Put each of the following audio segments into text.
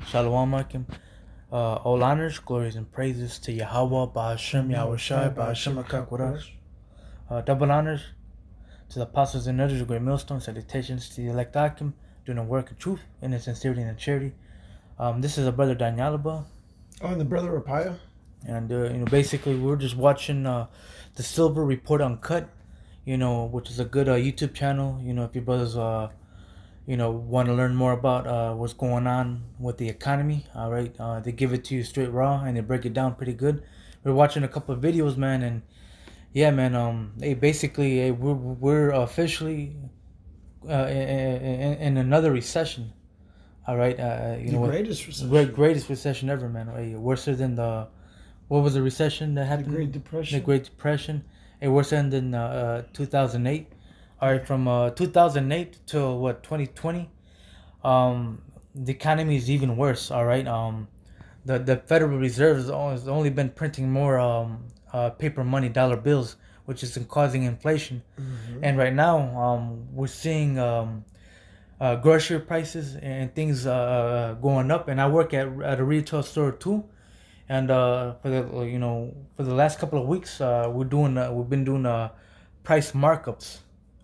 Shalom Akim. All honors, glories, and praises to Yahweh, Ba'ashem, Yahushai, Ba'ashem, Akakwarash. Double honors to the apostles and elders of Great Millstone. Salutations to the elect Akim, doing the work of truth and in sincerity and in charity. This is a brother Danyalaba. Oh, and the brother Rapaya. And basically, we're just watching the Silver Report Uncut. Which is a good YouTube channel. If your brothers want to learn more about what's going on with the economy, all right, they give it to you straight raw and they break it down pretty good. We're watching a couple of videos, man, and yeah, man, we're officially in another recession, all right. Greatest recession. Greatest recession ever, man. Worse than what was the recession that happened? The Great Depression. The Great Depression. Worse than 2008. All right, from 2008 to 2020, the economy is even worse. All right, the Federal Reserve has only been printing more paper money, dollar bills, which is causing inflation. Mm-hmm. And right now, we're seeing grocery prices and things going up. And I work at a retail store too. And for the last couple of weeks, we've been doing price markups.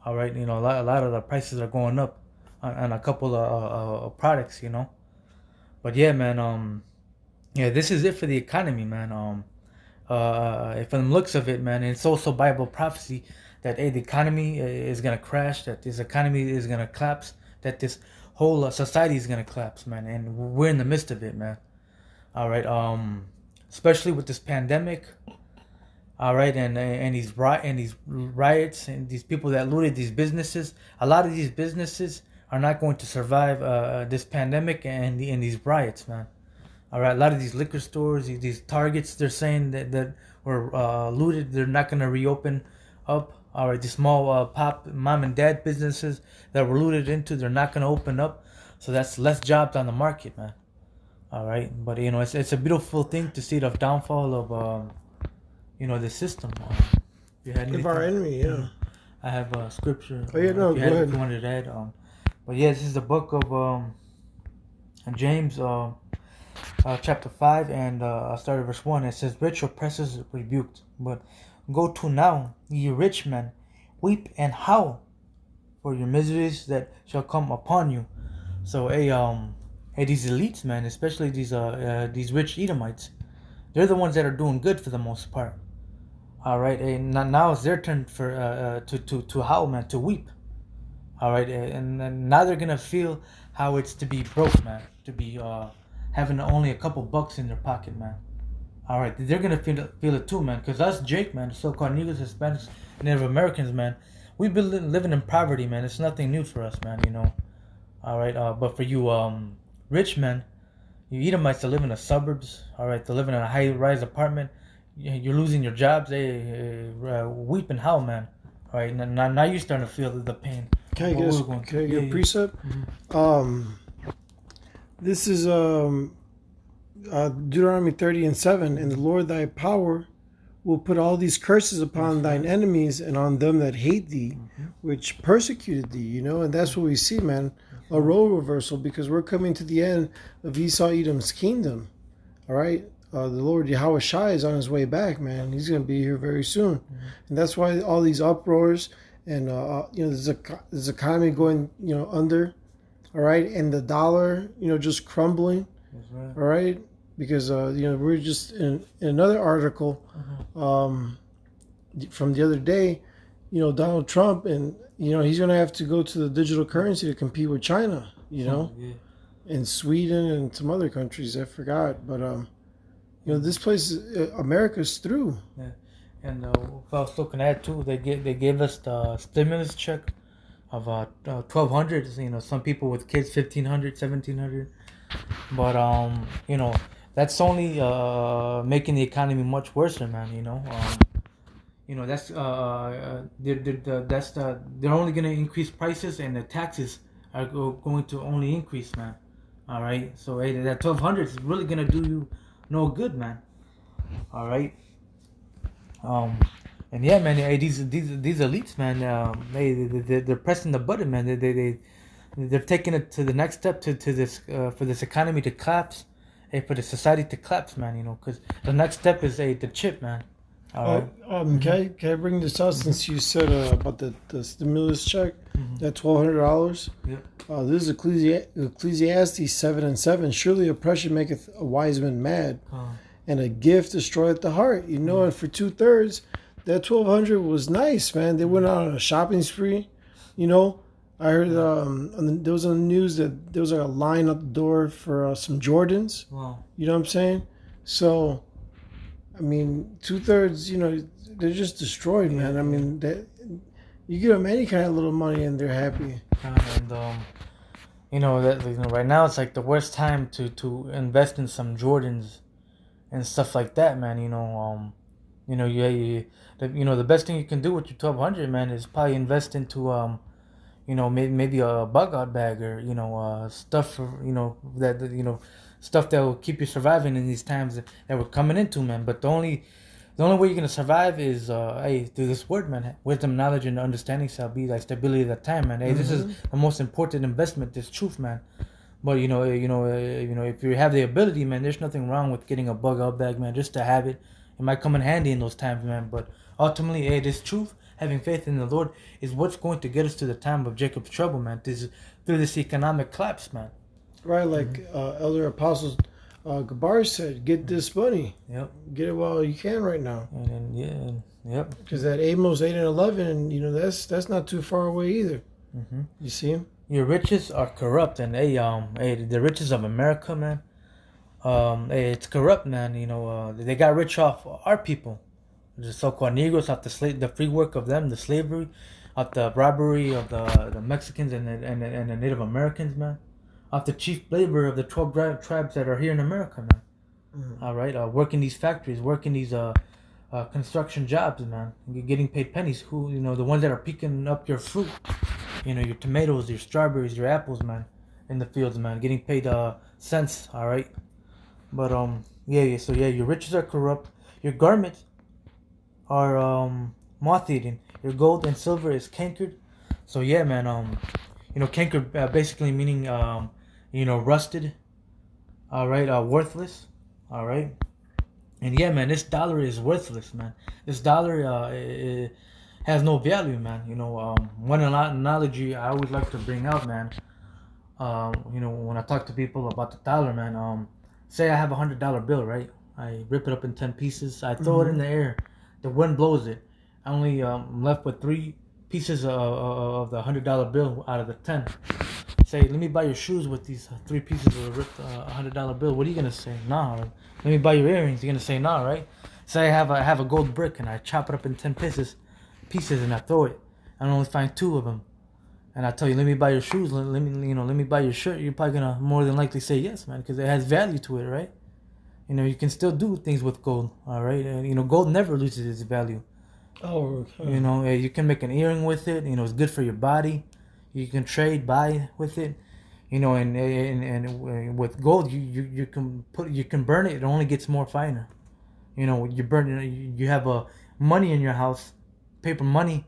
All right, a lot of the prices are going up on a couple of products, But yeah, man, this is it for the economy, man. From the looks of it, man, it's also Bible prophecy that the economy is gonna crash, that this economy is gonna collapse, that this whole society is gonna collapse, man, and we're in the midst of it, man. All right, especially with this pandemic. All right, and these riots and these people that looted these businesses. A lot of these businesses are not going to survive this pandemic and these riots, man. All right, a lot of these liquor stores, these Targets, they're saying that were looted. They're not going to reopen up. All right, these small mom and dad businesses that were looted into, they're not going to open up. So that's less jobs on the market, man. All right, but it's a beautiful thing to see the downfall of the system. Of our enemy, yeah. I have a scripture. Oh yeah, no, go ahead. If you wanted to add, but yeah, this is the book of James, chapter 5, and I started verse 1. It says, "Rich oppressors rebuked, but go to now, ye rich men, weep and howl for your miseries that shall come upon you." So, these elites, man, especially these rich Edomites, they're the ones that are doing good for the most part. All right, and now it's their turn for to howl, man, to weep. All right, and now they're gonna feel how it's to be broke, man, to be having only a couple bucks in their pocket, man. All right, they're gonna feel it too, man. Cause us, Jake, man, so-called Negroes, Hispanics, Native Americans, man, we've been living in poverty, man. It's nothing new for us, man. All right, but for you, rich men, you Edomites that live in the suburbs, all right, to live in a high-rise apartment, you're losing your jobs. They weep and howl, man. All right, now you're starting to feel the pain. Can I get a precept? Mm-hmm. This is Deuteronomy 30:7, and the Lord thy power will put all these curses upon thine enemies and on them that hate thee, which persecuted thee. And that's what we see, man. A role reversal, because we're coming to the end of Esau Edom's kingdom. All right, the Lord Yahweh Shai is on his way back, man. He's going to be here very soon, and that's why all these uproars and there's economy going under, all right, and the dollar just crumbling, right. All right, because we're just in another article from the other day, Donald Trump and. He's going to have to go to the digital currency to compete with China, and Sweden and some other countries. I forgot. But, this place, America's through. Yeah. And if I was looking at, too, they gave us the stimulus check of $1,200. Some people with kids, $1,500, $1,700. But, that's only making the economy much worse, man, that's they're only gonna increase prices, and the taxes are going to only increase, man. All right, so that 1,200 is really gonna do you no good, man. All right, and yeah, man, these elites, man, they're pressing the button, man. they're taking it to the next step to this for this economy to collapse, for the society to collapse, man. Because the next step is the chip, man. All right. Oh, can I bring this up since you said about the stimulus check, that $1,200? Yep. This is Ecclesiastes 7:7. Surely oppression maketh a wise man mad, and a gift destroyeth the heart. And for 2/3, that 1,200 was nice, man. They went out on a shopping spree. I heard there was on the news that there was like a line at the door for some Jordans. Wow. You know what I'm saying? So, I mean, 2/3, they're just destroyed, man. I mean, you give them any kind of little money and they're happy. And right now it's like the worst time to invest in some Jordans and stuff like that, man. The best thing you can do with your 1,200, man, is probably invest into maybe a bug out bag or stuff for stuff that will keep you surviving in these times that we're coming into, man. But the only way you're gonna survive is through this word, man. Wisdom, knowledge, and understanding shall be like stability at that time, man. Hey, this is the most important investment. This truth, man. But if you have the ability, man, there's nothing wrong with getting a bug out bag, man, just to have it. It might come in handy in those times, man. But ultimately, hey, this truth, having faith in the Lord, is what's going to get us to the time of Jacob's trouble, man. Through this economic collapse, man. Right, like Elder Apostles Gabar said, get this money. Yep. Get it while you can right now. Yep. Because that Amos 8:11, that's not too far away either. Mm-hmm. You see him? Your riches are corrupt, and the riches of America, man. It's corrupt, man. They got rich off our people, the so-called Negroes, off the free work of them, the slavery, off the robbery of the Mexicans and the Native Americans, man. Off the chief labor of the 12 tribes that are here in America, man. Mm-hmm. All right, working these factories, working these construction jobs, man. You're getting paid pennies. The ones that are picking up your fruit, your tomatoes, your strawberries, your apples, man, in the fields, man, getting paid cents. All right, but your riches are corrupt. Your garments are moth-eaten. Your gold and silver is cankered. So yeah, man. Cankered basically meaning rusted. All right, worthless. All right. And yeah, man, this dollar is worthless, man. This dollar it has no value, man. One analogy I always like to bring out, man. When I talk to people about the dollar, man. Say I have $100 bill, right? I rip it up in 10 pieces. I throw it in the air. The wind blows it. I only left with 3 pieces of the $100 bill out of the 10. Say, let me buy your shoes with these 3 pieces of the ripped $100 bill. What are you gonna say? Nah. Let me buy your earrings. You're gonna say nah, right? Say I have a gold brick and I chop it up in 10 pieces, and I throw it. I only find 2 of them, and I tell you, let me buy your shoes. Let me buy your shirt. You're probably gonna more than likely say yes, man, because it has value to it, right? You can still do things with gold, all right? Gold never loses its value. Oh, okay. You can make an earring with it. It's good for your body. You can buy with it. And with gold, you can burn it. It only gets more finer. You burn. You have money in your house, paper money,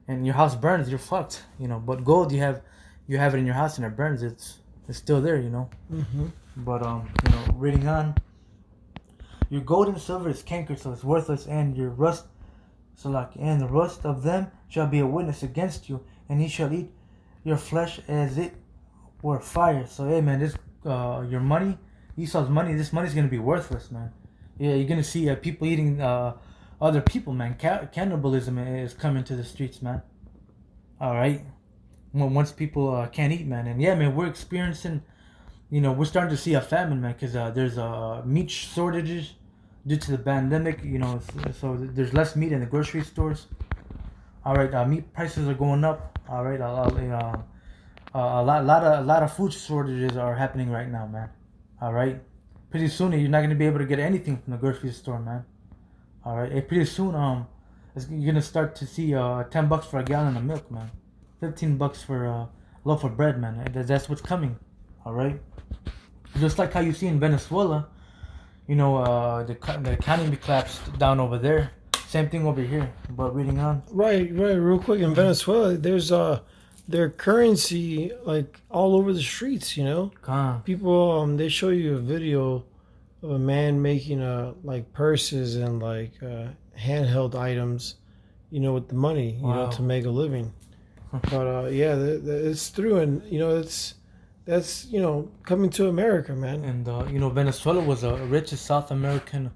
and your house burns. You're fucked. But gold, you have it in your house and it burns. It's still there. Mm-hmm. But reading on. Your gold and silver is cankered, so it's worthless, and your rust. And the rust of them shall be a witness against you, and he shall eat your flesh as it were fire. So hey, man, this your money, Esau's money. This money's gonna be worthless, man. Yeah, you're gonna see people eating other people, man. Cannibalism is coming to the streets, man. All right, once people can't eat, man, and yeah, man, we're experiencing. We're starting to see a famine, man, because there's meat shortages due to the pandemic. So there's less meat in the grocery stores. All right, meat prices are going up. All right, a lot of food shortages are happening right now, man. All right, pretty soon you're not gonna be able to get anything from the grocery store, man. All right, pretty soon you're gonna start to see $10 for a gallon of milk, man. $15 for a loaf of bread, man. That's what's coming. All right, just like how you see in Venezuela, the economy collapsed down over there. Same thing over here. But reading on. Right. Real quick, in Venezuela, there's their currency like all over the streets. You know, Con. people they show you a video of a man making like purses and like handheld items, you know, with the money, you know, to Wow. make a living. But yeah, it's through, and you know, that's you know coming to America, man. And Venezuela was the richest South American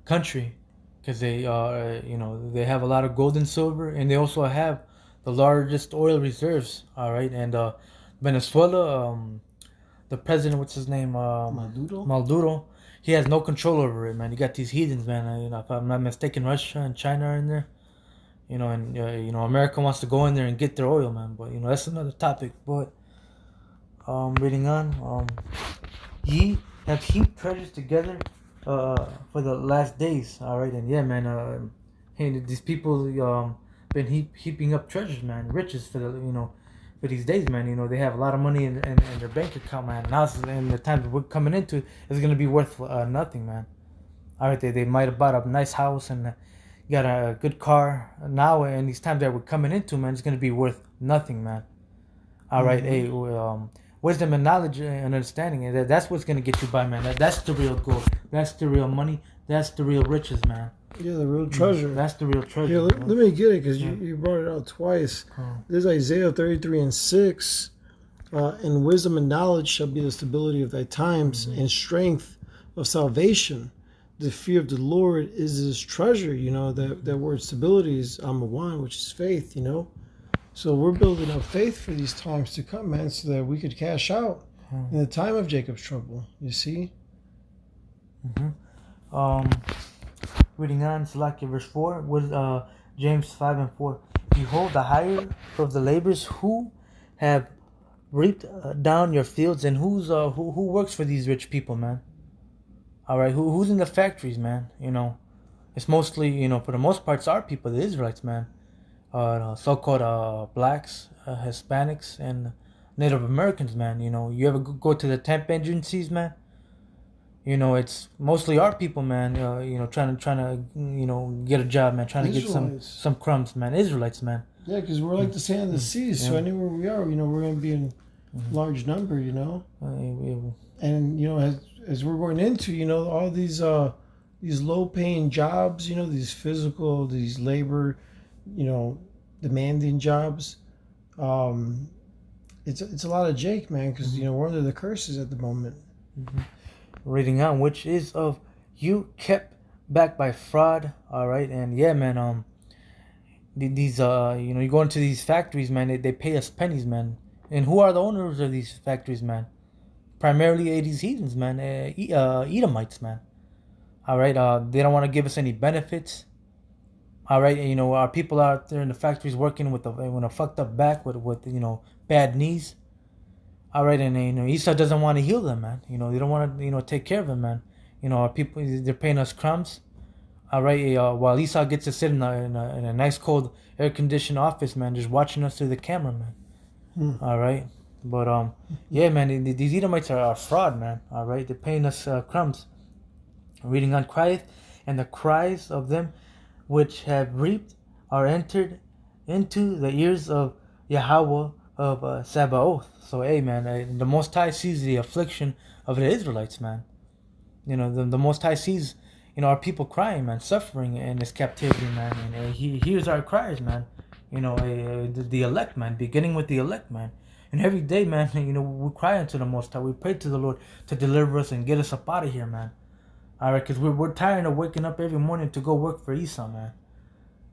country because they have a lot of gold and silver, and they also have the largest oil reserves. All right, and Venezuela, the president, what's his name, Maduro. Maduro, he has no control over it, man. You got these heathens, man. If I'm not mistaken, Russia and China are in there. And America wants to go in there and get their oil, man. But that's another topic. But reading on, ye have heaped treasures together for the last days. All right, and yeah, man. Hey, these people been heaping up treasures, man, riches for for these days, man. They have a lot of money in their bank account, man. Now, in the time that we're coming into, it's gonna be worth nothing, man. All right, they might have bought a nice house and got a good car. Now, in these times that we're coming into, man, it's gonna be worth nothing, man. All right, Mm-hmm. hey, wisdom and knowledge and understanding. That's what's gonna get you by, man. That's the real gold. That's the real money. That's the real riches, man. Yeah, the real treasure. That's the real Here, treasure, let man. me get it because Yeah. you brought it out twice. Oh. There's Isaiah 33 and 6. And wisdom and knowledge shall be the stability of thy times, Mm-hmm. and strength of salvation. The fear of the Lord is his treasure. You know, that word stability is one, which is faith, you know. So we're building up faith for these times to come, man, so that we could cash out in the time of Jacob's trouble. You see? Mm-hmm. Reading on, Salakia verse 4 was James 5 and 4. Behold, the hire of the laborers who have reaped down your fields, and who works for these rich people, man. All right, who's in the factories, man? It's mostly, for the most part, it's our people, the Israelites, man. So-called blacks, Hispanics, and Native Americans, man. You ever go to the temp agencies, man? It's mostly our people, man. Trying to get a job, man. Trying to get Israelites. some crumbs, man. Israelites, man. Yeah, because we're like the sand of the sea. So Yeah. anywhere we are, you know, we're going to be in large number, you know. Uh, And you know, as we're going into, you know, all these low paying jobs, you know, these physical, these labor, you know, demanding jobs. Um, it's a lot of Jake, man, because you know we're under the curses at the moment. Reading on, which is of you kept back by fraud. All right, and yeah, man. These you go into these factories, man. They pay us pennies, man. And who are the owners of these factories, man? Primarily these heathens, man. Edomites, man. All right. They don't want to give us any benefits. All right. Our people out there in the factories working with a fucked up back with bad knees. All right, and Esau doesn't want to heal them, man. They don't want to take care of them, man. Our people, they're paying us crumbs. All right, while Esau gets to sit in a nice cold air conditioned office, man, just watching us through the camera, man. All right, but yeah, man, these Edomites are fraud, man. All right, they're paying us crumbs. Reading on, crieth, and the cries of them which have reaped are entered into the ears of Yahweh of Sabaoth. So, hey, man, the Most High sees the affliction of the Israelites, man. The Most High sees, our people crying, man, suffering in this captivity, man. And He hears our cries, man. The elect, man, beginning with the elect, man. And every day, man, we cry unto the Most High. We pray to the Lord to deliver us and get us up out of here, man. All right, because we're tired of waking up every morning to go work for Esau, man.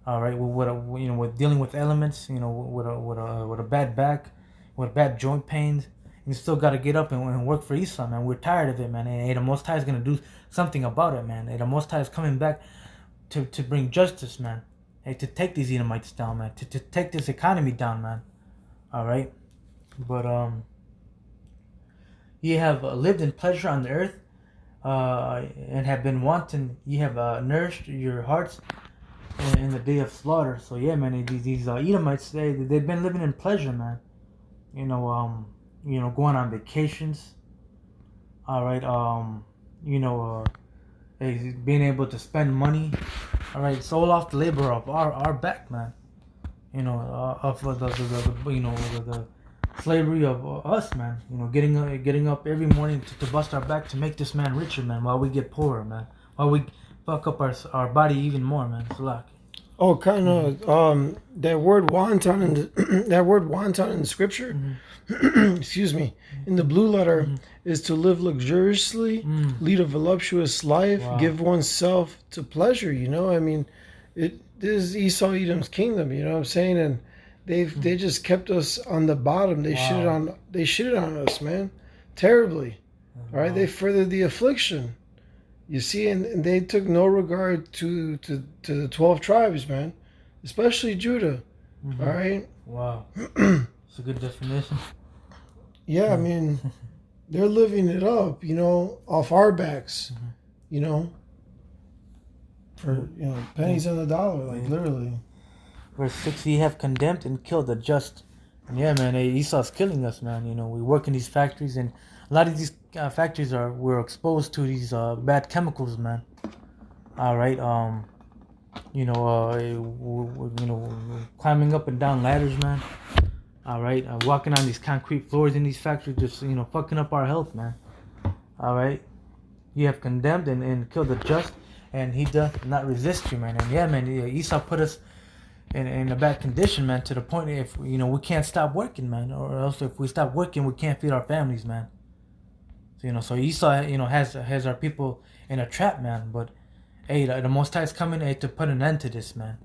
All right, with dealing with elements, with a bad back, with bad joint pains, you still got to get up and work for Esau, man. We're tired of it, man. And the Most High is gonna do something about it, man. And the Most High is coming back to bring justice, man. Hey, to take these Edomites down, man. To take this economy down, man. All right, but ye have lived in pleasure on the earth, and have been wanton. Ye have nourished your hearts in the day of slaughter. So yeah, man, these Edomites, they've been living in pleasure, man. Going on vacations. All right, being able to spend money. All right, it's all off the labor of our back, man. of the slavery of us, man. Getting up every morning to bust our back to make this man richer, man, while we get poorer, man. While we fuck up our body even more, man. It's like, Oh, kind of. That word wonton in the that word wonton in the scripture. Excuse me. In the blue letter is to live luxuriously, lead a voluptuous life, wow. give oneself to pleasure. I mean, this is Esau Edom's kingdom. You know what I'm saying? And they just kept us on the bottom. They Wow. shitted on us, man, terribly. All right, they furthered the affliction. You see, and they took no regard to the 12 tribes, man, especially Judah. All right. Wow. It's a good definition. Yeah, I mean, they're living it up, off our backs, you know, for pennies on the dollar, like literally. Verse 6, ye have condemned and killed the just. And yeah, man, Esau's killing us, man. We work in these factories, and a lot of these factories we're exposed to these bad chemicals, man. All right, we're climbing up and down ladders, man. All right, walking on these concrete floors in these factories, just fucking up our health, man. All right, you have condemned and killed the just, and he doth not resist you, man. And yeah, man, Esau put us in a bad condition, man, to the point if we can't stop working, man, or else if we stop working, we can't feed our families, man. So Esau, has our people in a trap, man. But hey, the Most High is coming, to put an end to this, man.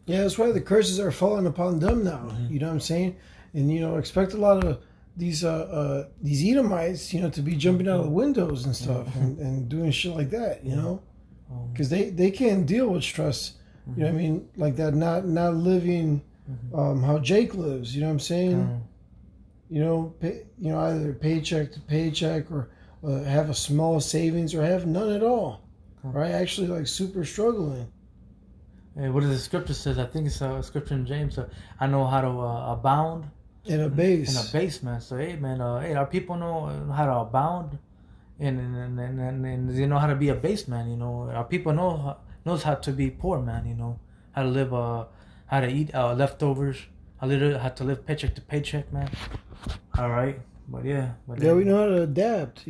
Yeah, that's why the curses are falling upon them now. You know what I'm saying? And expect a lot of these Edomites, to be jumping out of the windows and stuff and doing shit like that, because they can't deal with stress. You know what I mean? Like that, not living how Jake lives. You know what I'm saying? Either paycheck to paycheck or have a small savings or have none at all. Right? Actually, like super struggling. Hey, what does the scripture says? I think it's a scripture in James. I know how to abound in a base. In a base, man. So hey, man, our people know how to abound, and they know how to be a base, man. Our people knows how to be poor, man. How to live, how to eat leftovers. How to live paycheck to paycheck, man. All right, but yeah, we know how to adapt.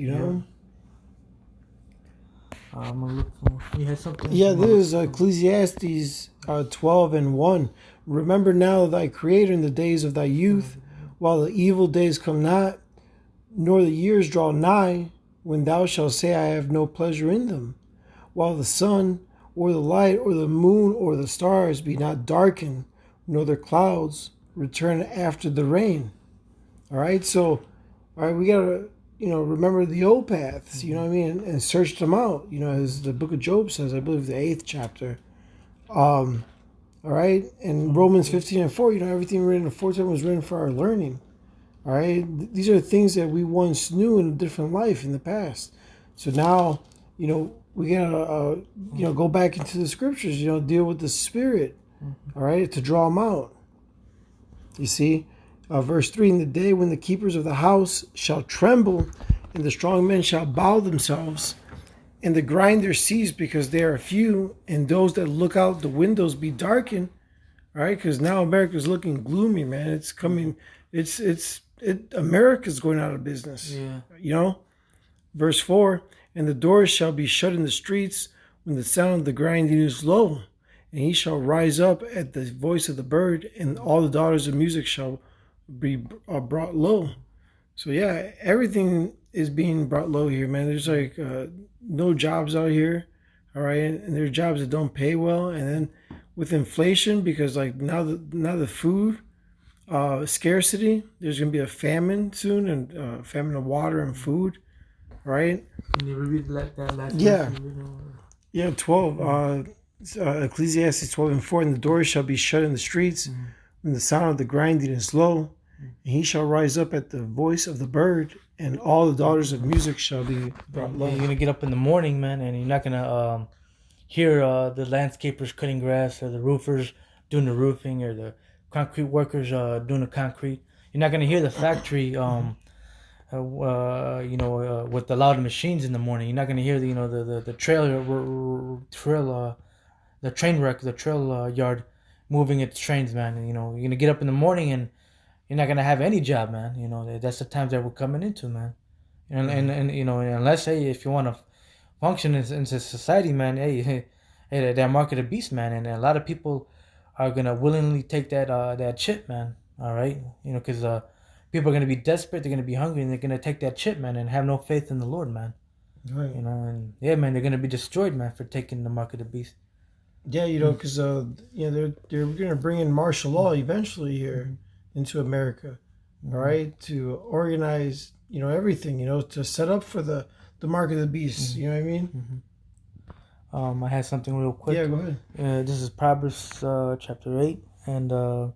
I'm gonna look for. You had something? Yeah, this is Ecclesiastes 12:1. Remember now thy Creator in the days of thy youth, while the evil days come not, nor the years draw nigh, when thou shalt say, I have no pleasure in them. While the sun, or the light, or the moon, or the stars be not darkened, nor the clouds return after the rain. All right, so, we gotta, remember the old paths, you know what I mean, and search them out, as the book of Job says, I believe the 8th chapter. All right, and Romans 15:4, everything written in the foretime was written for our learning. All right, these are things that we once knew in a different life in the past. So now, we gotta, go back into the scriptures, deal with the spirit, all right, to draw them out. You see, verse 3, in the day when the keepers of the house shall tremble, and the strong men shall bow themselves, and the grinders cease because they are few, and those that look out the windows be darkened. All right, because now America's looking gloomy, man. It's coming. America's going out of business. Yeah. Verse 4, and the doors shall be shut in the streets when the sound of the grinding is low, and he shall rise up at the voice of the bird, and all the daughters of music shall be brought low. So yeah, everything is being brought low here, man. There's like no jobs out here, all right, and there are jobs that don't pay well, and then with inflation, because like now the food scarcity, there's gonna be a famine soon, and famine of water and food, right? Can you repeat that last? Yeah, 12. Ecclesiastes 12:4, and the doors shall be shut in the streets when the sound of the grinding is low, and he shall rise up at the voice of the bird, and all the daughters of music shall be brought low. You're gonna get up in the morning, man, and you're not gonna hear the landscapers cutting grass, or the roofers doing the roofing, or the concrete workers doing the concrete. You're not gonna hear the factory, with the loud machines in the morning. You're not gonna hear the trail yard moving its trains, man. And, you're gonna get up in the morning and you're not gonna have any job, man. That's the times that we're coming into, man. And unless, hey, if you want to function in society, man, hey, that mark of the beast, man, and a lot of people are gonna willingly take that chip, man. All right, because people are gonna be desperate, they're gonna be hungry, and they're gonna take that chip, man, and have no faith in the Lord, man. Right. And yeah, man, they're gonna be destroyed, man, for taking the mark of the beast. Yeah, because they're gonna bring in martial law eventually here into America, all right, to organize everything, to set up for the mark of the beast. You know what I mean? I had something real quick. Yeah, go ahead. This is Proverbs chapter 8 and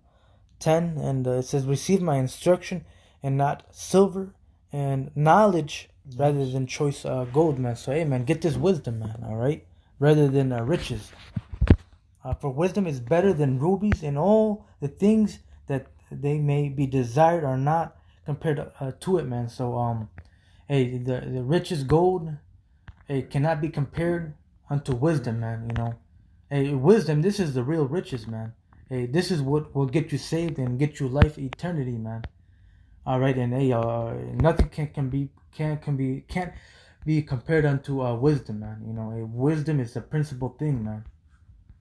10, and it says, "Receive my instruction and not silver, and knowledge rather than choice gold, man." So, hey, man, get this wisdom, man, all right, rather than riches. For wisdom is better than rubies, and all the things that they may be desired are not compared to it, man. So, hey, the richest gold, it cannot be compared unto wisdom, man. Hey, wisdom, this is the real riches, man. Hey, this is what will get you saved and get you life eternity, man. All right, and hey, nothing can't be compared unto wisdom, man. Hey, wisdom is the principal thing, man.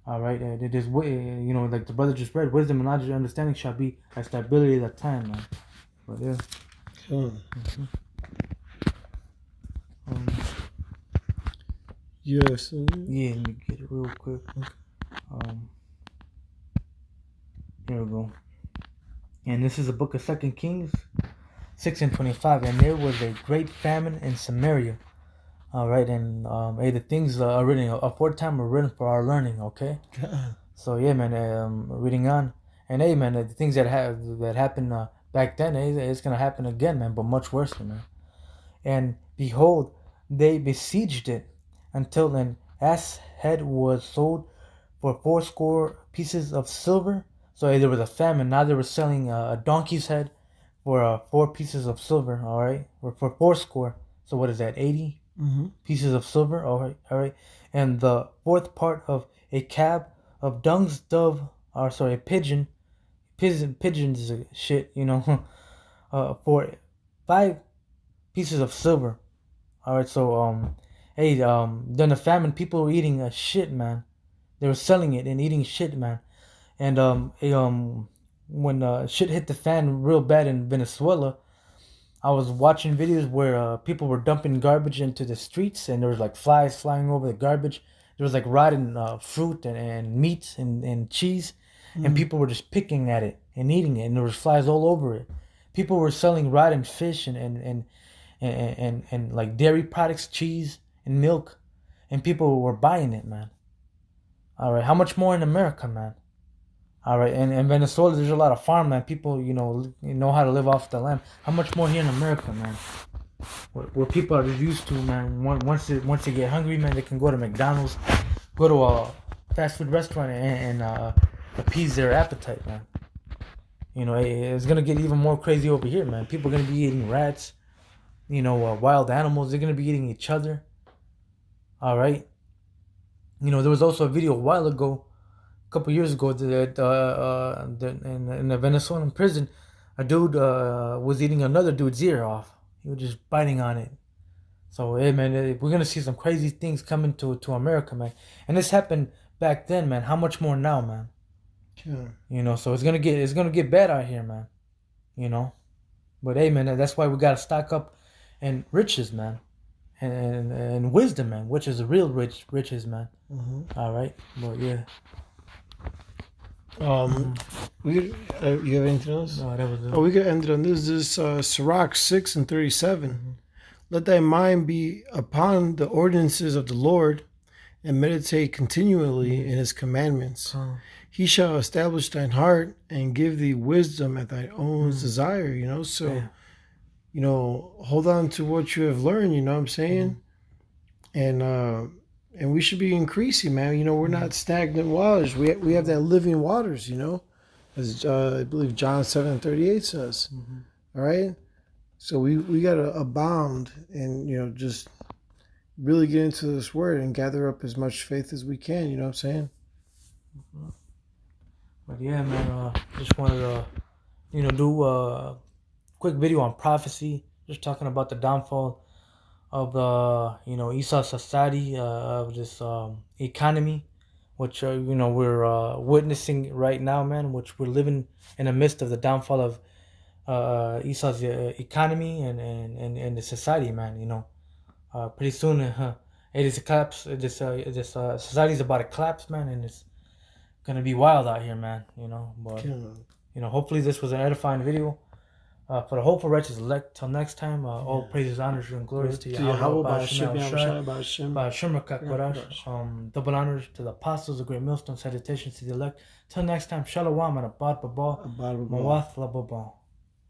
All right, it is like the brother just read, wisdom and knowledge and understanding shall be a stability of the time, man. But yeah. Um, Yes. yeah, let me get it real quick. Um, Here we go. And this is the book of 2 Kings 6:25. And there was a great famine in Samaria. All right, and hey, the things are written aforetime are written for our learning. Okay. So yeah, man, reading on, and hey, man, the things that happened back then, it's gonna happen again, man, but much worse, man. And behold, they besieged it until an ass head was sold for 80 pieces of silver. So hey, there was a famine. Now they were selling a donkey's head for 4 pieces of silver. All right, or for 80. So what is that? 80 pieces of silver. All right, and the fourth part of a cab of dung's dove, or sorry, a pigeons shit, for 5 pieces of silver. All right, so hey, during the famine, people were eating shit, man. They were selling it and eating shit, man. And when shit hit the fan real bad in Venezuela, I was watching videos where people were dumping garbage into the streets, and there was like flies flying over the garbage. There was like rotten fruit and meat and cheese, and people were just picking at it and eating it, and there was flies all over it. People were selling rotten fish and like dairy products, cheese and milk, and people were buying it, man. All right, how much more in America, man? All right, and in Venezuela, there's a lot of farmland. People, know how to live off the land. How much more here in America, man? Where people are used to, man. Once they get hungry, man, they can go to McDonald's, go to a fast food restaurant, and appease their appetite, man. It's gonna get even more crazy over here, man. People are gonna be eating rats, wild animals. They're gonna be eating each other. All right. There was also a video a while ago, a couple years ago, that in a Venezuelan prison, a dude was eating another dude's ear off. He was just biting on it. So, hey, man, we're gonna see some crazy things coming to America, man. And this happened back then, man. How much more now, man? Yeah. So it's gonna get bad out here, man. But hey, man, that's why we gotta stock up in riches, man, and wisdom, man, which is the real riches, man. All right, but yeah. You have anything else? No, that was it. We could end it on this. This Sirach 6:37. Let thy mind be upon the ordinances of the Lord, and meditate continually in his commandments. He shall establish thine heart and give thee wisdom at thine own desire. So hold on to what you have learned, you know what I'm saying? And we should be increasing, man. We're not stagnant waters. We have that living waters, as I believe John 7:38 says. All right, so we gotta abound and just really get into this word and gather up as much faith as we can. You know what I'm saying? But yeah, man, just wanted to, do a quick video on prophecy, just talking about the downfall of the, Esau society, of this economy, which, we're witnessing right now, man, which we're living in the midst of the downfall of Esau's economy and the society, man, pretty soon, it is a collapse. This society is about to collapse, man, and it's gonna be wild out here, man. But Yeah. hopefully this was an edifying video for the hopeful righteous elect. Till next time, all praises, honors, and glories to Yahweh, double honors to the apostles, the great millstone, salutations to the elect. Till next time, shalom and abad babal, mawath lababal.